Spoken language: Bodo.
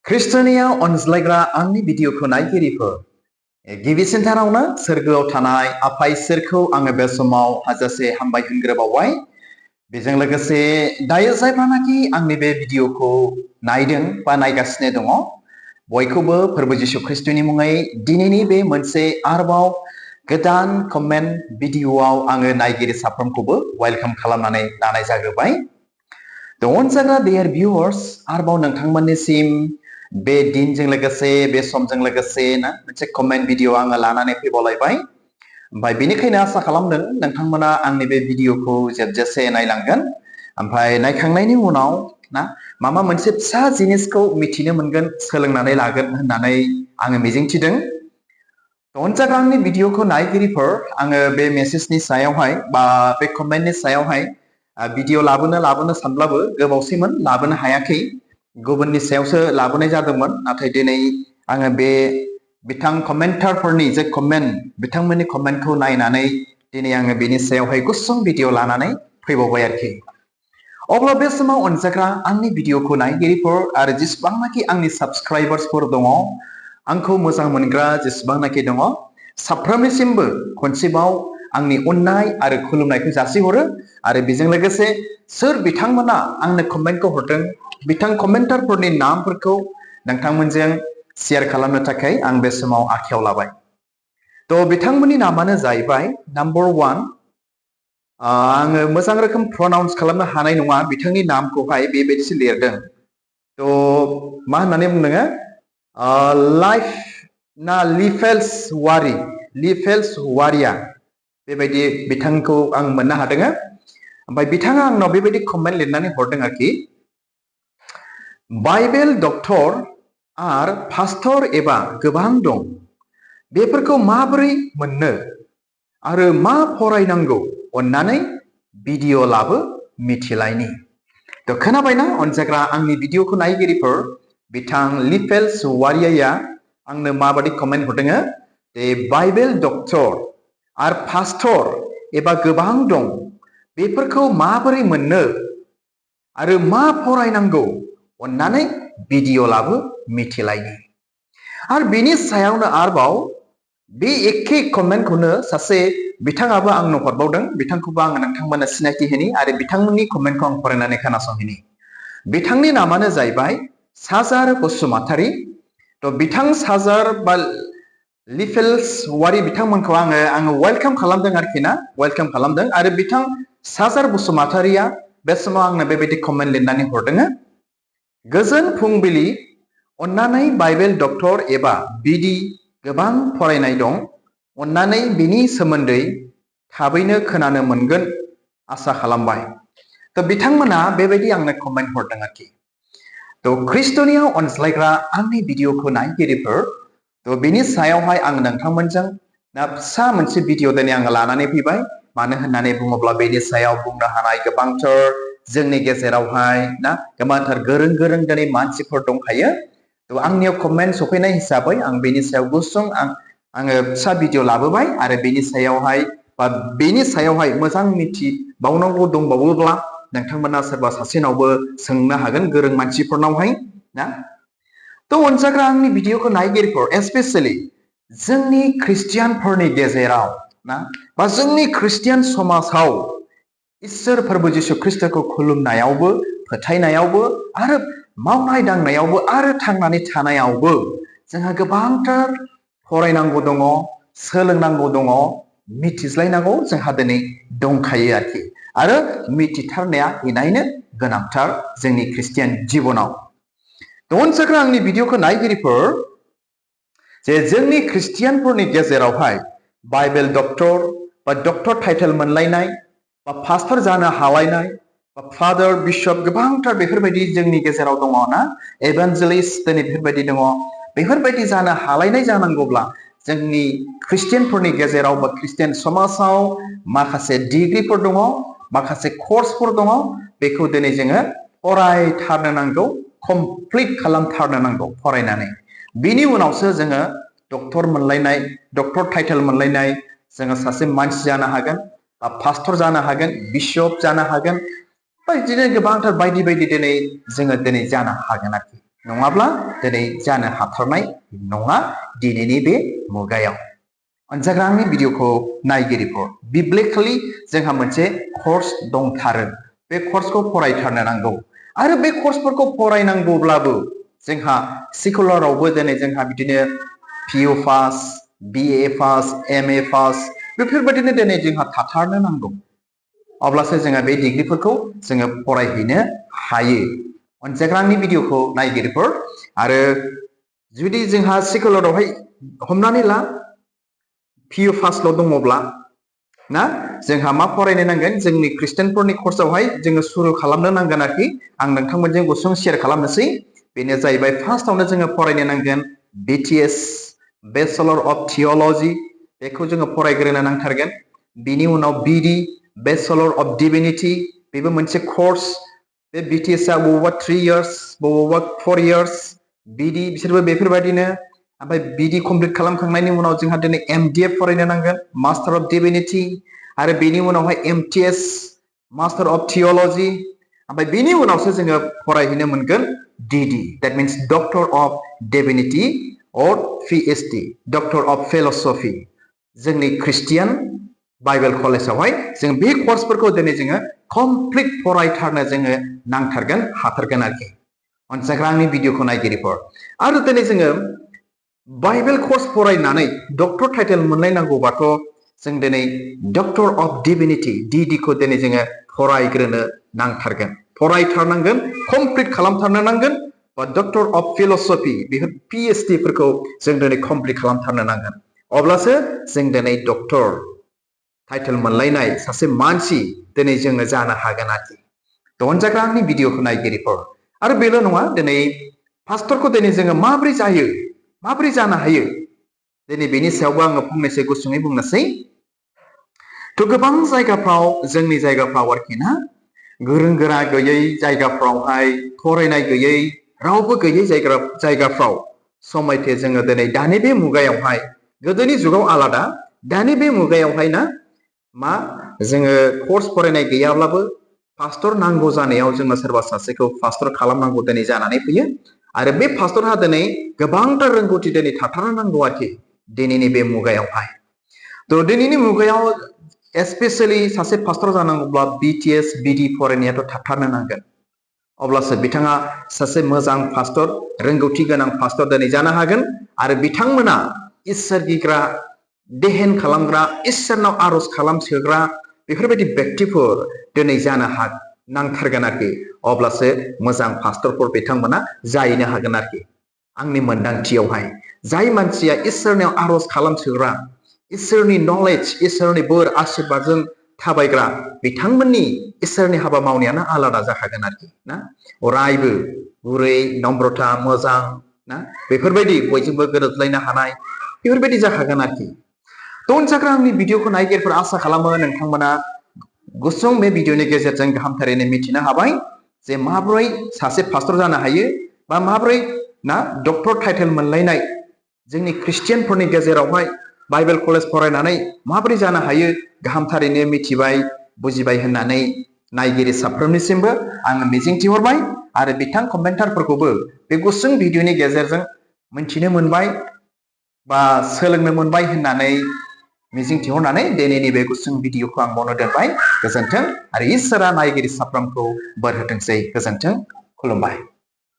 ख्रिस्टनिया अनज्लायग्रा आंनि भिडिअखौ नायगिरिफोर गिबिसिनथारावनो सोरगोआव थानाय आफा इसोरखौ आङो बे समाव हाजासे हामबाय होनग्रोबावबाय। बेजों लोगोसे दायो जायफ्रानाखि आंनि बे भिडिअखौ नायदों बा नायगासिनो दङ बयखौबो फोरबो जिशु ख्रिस्टनि मुङै दिनैनि बे मोनसे आरोबाव गोदान कमेन्ट भिडिअआव आङो नायगिरि साफ्रोमखौबो वेलकाम खालामनानै लानाय जाग्रोबाय। अनजाग्रा डियर भिउअर्स आरोबाव नोंथांमोननिसिम बे दिनजों लोगोसे बे समजों लोगोसे ना मोनसे कमेन्ट भिडिअ आङो लानानै फैबावलायबाय। ओमफ्राय बेनिखायनो आसा खालामदों नोंथांमोना आंनि बे भिडिअखौ जोबजासे नायलांगोन। ओमफ्राय नायखांनायनि उनाव ना माबा मोनसे फिसा जिनिसखौ मिथिनो मोनगोन, सोलोंनानै लागोन होननानै आङो मिजिंथिदों। अनजाग्रा आंनि भिडिअखौ नायगिरिफोर आङो बे मेसेजनि सायावहाय बा बे कमेन्टनि सायावहाय भिडिअ लाबोनो सानब्लाबो गोबावसैमोन, लाबोनो हायाखै। गुबुननि सायावसो लाबोनाय जादोंमोन। नाथाय दिनै आङो बे बिथां कमेन्टारफोरनि जे कमेन्ट बिथांमोननि कमेन्टखौ नायनानै दिनै आङो बेनि सायावहाय गुसुं भिडिअ लानानै फैबावबाय आरोखि। अब्ला बे समाव अनजाग्रा आंनि भिडिअखौ नायगिरिफोर आरो जेसेबांनाखि आंनि साबस्क्राइबार्सफोर दङ, आंखौ मोजां मोनग्रा जेसेबांनाखि दङ, साफ्रोमनिसिमबो खनसेबाव आंनि अननाय आरो खुलुमनायखौ जासिहरो। आरो बेजों लोगोसे सोर बिथांमोना आंनो कमेन्टखौ हरदों, बिथां कमेन्टारफोरनि नामफोरखौ नोंथांमोनजों शेयार खालामनो थाखाय आं बे समाव आखायाव लाबाय। बिथांमोननि नामानो जाहैबाय नाम्बार 1, आङो मोजां रोखोम प्रनाउन्स खालामनो हानाय नङा बिथांनि नामखौहाय, बेबायदिसो लिरदों। मा होननानै बुंदों, लाइफ ना लिफेल्स वारिया, बेबायदि बिथांखौ आं मोननो हादों। ओमफ्राय बिथाङा आंनाव बेबायदि कमेन्ट लिरनानै हरदों आरोखि, बाइबेल डक्टर आर पास्टर एबा गोबां दं, बेफोरखौ माबोरै मोननो आरो मा फरायनांगौ, अन्नानै भिडिअ लाबो मिथिलायनि। खोनाबायना अनजाग्रा आंनि भिडिअखौ नायगिरिफोर, बिथां लिफेल्स वारिया आंनो माबादि कमेन्ट हरदों, बाइबेल डक्टर आरो पास्टर एबा गोबां दं, बेफोरखौ माबोरै मोननो आरो मा फरायनांगौ, अन्नानै भिडिअ लाबो मिथिलायनि। आरो बेनि सायावनो आरोबाव बे एखे कमेन्टखौनो सासे बिथाङाबो आंनो हरबावदों। बिथांखौबो आङो नोंथांमोननो सिनायथि होनि आरो बिथांमोननि कमेन्टखौ आं फरायनानै खोनासंहोनि। बिथांनि नामानो जाहैबाय साजार बसुमतारी। बिथां साजार बा लिफेल्स वारि बिथांमोनखौ आङो वेलकाम खालामदों आरोखि ना, वेलकाम खालामदों। आरो बिथां साजार बसुमतारीया बे समाव आंनो बेबायदि कमेन्ट लिरनानै हरदों, गोजोन फुंबिलि, अन्नानै बाइबेल डक्टर एबा बिदि गोबां फरायनाय दं, अन्नानै बिनि सोमोन्दै थाबैनो खोनानो मोनगोन आसा खालामबाय। बिथांमोना बेबायदि आंनो कमेन्ट हरदों आरोखि। ख्रिस्टनियाव अनज्लायग्रा आंनि भिडिअखौ नायगिरिफोर, बिनि सायावहाय आं नोंथांमोनजों फिसा मोनसे भिडिअ दिनै आङो लानानै फैबाय। मानो होननानै बुङोब्ला बेनि सायाव बुंनो हानाय गोबांथार जोंनि गेजेरावहाय ना गोबांथार गोरों दिनै मानसिफोर दंखायो। आंनियाव कमेन्ट सफैनाय हिसाबै आं बेनि सायाव गुसुं आङो फिसा भिडिअ लाबोबाय। आरो बेनि सायावहाय मोजां मिथिबावनांगौ दंबावोब्ला नोंथांमोना सोरबा सासेनावबो सोंनो हागोन, गोरों मानसिफोरनावहाय ना। अनजाग्रा आंनि भिडिअखौ नायगिरिफोर, एस्पेसियेलि जोंनि ख्रिस्टियानफोरनि गेजेराव ना बा जोंनि ख्रिस्टियान समाजाव इसोर फोरबो जिशु ख्रिस्टखौ खुलुमनायावबो, फोथायनायावबो आरो मावनाय दांनायावबो आरो थांनानै थानायावबो जोंहा गोबांथार फरायनांगौ दङ, सोलोंनांगौ दङ, मिथिज्लायनांगौ जोंहा दिनै दंखायो आरोखि। आरो मिथिथारनाया इनायनो गोनांथार जोंनि ख्रिस्टियान जिबनाव। अनजाग्रा आंनि भिडिअखौ नायगिरिफोर, जे जोंनि ख्रिस्टियानफोरनि गेजेरावहाय बाइबेल डक्टर बा डक्टर टाइटेल मोनलायनाय बा पास्टर जानो हालायनाय बा फादार बिशप गोबांथार बेफोरबायदि जोंनि गेजेराव दङ ना, एभान्जेलिस्ट दिनै बेफोरबायदि दङ। बेफोरबायदि जानो हालायनाय जानांगौब्ला जोंनि ख्रिस्टियानफोरनि गेजेराव बा ख्रिस्टियान समाजाव माखासे डिग्रिफोर दङ, माखासे कर्सफोर दङ। बेखौ दिनै जोङो फरायथारनो नांगौ, कमप्लिट खालामथारनो नांगौ फरायनानै। बिनि उनावसो जोङो डक्टर मोनलायनाय, डक्टर टाइटेल मोनलायनाय जोङो सासे मानसि जानो हागोन, बा पास्टर जानो हागोन, बिशप जानो हागोन, बिदिनो गोबांथार बायदि दिनै जोङो जानो हागोन आरोखि। नङाब्ला दिनै जानो हाथारनाय नङा दिनैनि बे मुगायाव। अनजाग्रा आंनि भिडिअखौ नायगिरिफोर, बिब्लिकलि जोंहा मोनसे कर्स दंथारो। बे कर्सखौ फरायथारनो नांगौ। आरो बे कर्सफोरखौ फरायनांगौब्लाबो जोंहा सेकुलारावबो दिनै जोंहा बिदिनो पिइउ पास, बिए पास, एमए पास बेफोरबायदिनो दिनै जोंहा थाथारनो नांगौ। अब्लासो जोङो बे डिग्रिफोरखौ जोङो फरायहैनो हायो। अनजाग्रा आंनि भिडिअखौ नायगिरिफोर, आरो जुदि जोंहा सेकुलारावहाय हमनानै ला पिइउ पासल' दङब्ला ना जोंहा मा फरायनो नांगोन, जोंनि ख्रिस्टियानफोरनि कर्सआवहाय जोङो सुरु खालामनो नांगोन आरोखि। आं नोंथांमोनजों गुसुं शेयार खालामनोसै। बेनो जाहैबाय फार्स्टआवनो जोङो फरायनो नांगोन BTS, बेचलर अफ थियल'जि, बेखौ जोङो फरायग्रोनो नांथारगोन। बिनि उनाव BD, बेचलर अफ डिभिनिटि, बेबो मोनसे कर्स। बे BTSआ बबावबा 3 years, बबावबा 4 years, BD बिसोरबो बेफोरबायदिनो। ओमफ्राय BD कमप्लिट खालामखांनायनि उनाव जोंहा दिनै MDA फरायनो नांगोन, मास्टार अफ डिभिनिटि, आरो बेनि उनावहाय MTS, मास्टार अफ थियल'जि, ओमफ्राय बेनि उनावसो जोङो फरायहैनो मोनगोन DD, that means doctor of divinity or PhD, doctor of philosophy. जोंनि ख्रिस्टियान बाइबेल कलेजावहाय जों बे कर्सफोरखौ दिनै जोङो कमप्लिट फरायथारनो जोङो नांथारगोन, हाथारगोन आरोखि। अनजाग्रा आंनि भिडिअखौ नायगिरिफोर, आरो दिनै जोङो बाइबेल कर्स फरायनानै डक्टर टाइटेल मोनलायनांगौबाथ' जों दिनै डक्टर अफ डिभिनिटि DD खौ दिनै जोङो फरायग्रोनो नांथारगोन, फरायथारनांगोन, कमप्लिट खालामथारनो नांगोन। बा डक्टर अफ फिल'सफि बेफोर PhD फोरखौ जों दिनै कमप्लिट खालामथारनो नांगोन। अब्लासो जों दिनै डक्टर टाइटेल मोनलायनाय सासे मानसि दिनै जोङो जानो हागोन आरोखि। अनजाग्रा आंनि भिडिअखौ नायगिरिफोर, आरो बेल' नङा, दिनै पास्टरखौ दिनै जोङो माबोरै जायो, माबोरै जानो हायो, दिनै बेनि सायावबो आङो फंनैसो गुसुङै बुंनोसै। थ' गोबां जायगाफ्राव, जोंनि जायगाफ्राव आरोखि ना, गोरों गोरा गैयै जायगाफ्रावहाय, फरायनाय गैयै, रावबो गैयै जायगाफ्राव समायथे जोङो दिनै दानि बे मुगायावहाय, गोदोनि जुगाव आलादा, दानि बे मुगायावहाय ना मा जोङो कर्स फरायनाय गैयाब्लाबो पास्टर नांगौ जानायाव जोङो सोरबा सासेखौ पास्टर खालामनांगौ दिनै जानानै फैयो। आरो बे पास्टरहा दिनै गोबांथार रोंगौथि दिनै थाथारनो नांगौ आरोखि दिनैनि बे मुगायावहाय। थ' दिनैनि मुगायाव स्पेसियेलि सासे पास्टर जानांगौब्ला BTS, BD फरायनायाथ' थाथारनो नांगोन। अब्लासो बिथाङा सासे मोजां पास्टर, रोंगौथि गोनां पास्टर दिनै जानो हागोन। आरो बिथांमोना इसोर गिग्रा, देहेन खालामग्रा, इसोरनाव आर'ज खालामसोग्रा बेफोरबायदि बेक्तिफोर दिनै जानो नांथारगोन आरोखि। अब्लासो मोजां पास्टरफोर बिथांमोना जाहैनो हागोन आरोखि। आंनि मोनदांथियावहाय जाय मानसिया इसोरनियाव आर'ज खालामसोग्रा, इसोरनि नलेज, इसोरनि बोर आशीर्बादजों थाबायग्रा, बिथांमोननि इसोरनि हाबा मावनायानो आलादा जाखागोन आरोखि ना। अरायबो गुरै, नम्रता, मोजां ना, बेफोरबायदि बयजोंबो गोरोबलायनो हानाय, बेफोरबायदि जाखागोन आरोखि। थ' अनजाग्रा आंनि भिडिअखौ नायगिरिफोर, आसा खालामो नोंथांमोना गुसुं बे भिडिअनि गेजेरजों गाहामथारैनो मिथिनो हाबाय जे माबोरै सासे पास्टर जानो हायो, बा माबोरै ना डक्टर टाइटेल मोनलायनाय जोंनि ख्रिस्टियानफोरनि गेजेरावहाय बाइबेल कलेज फरायनानै माबोरै जानो हायो, गाहामथारैनो मिथिबाय, बुजिबाय होननानै नायगिरि साफ्रोमनिसिमबो आङो मिजिंथिहरबाय। आरो बिथां कमेन्टारफोरखौबो बे गुसुं भिडिअनि गेजेरजों मिथिनो मोनबाय बा सोलोंनो मोनबाय होननानै मिजिंथिहरनानै दिनैनि बे गुसुं भिडिअखौ आं बावनो दोनबाय। गोजोन्थों, आरो इसोरा नायगिरि साफ्रोमखौ बोर होथोंसै। गोजोन्थों, खुलुमबाय।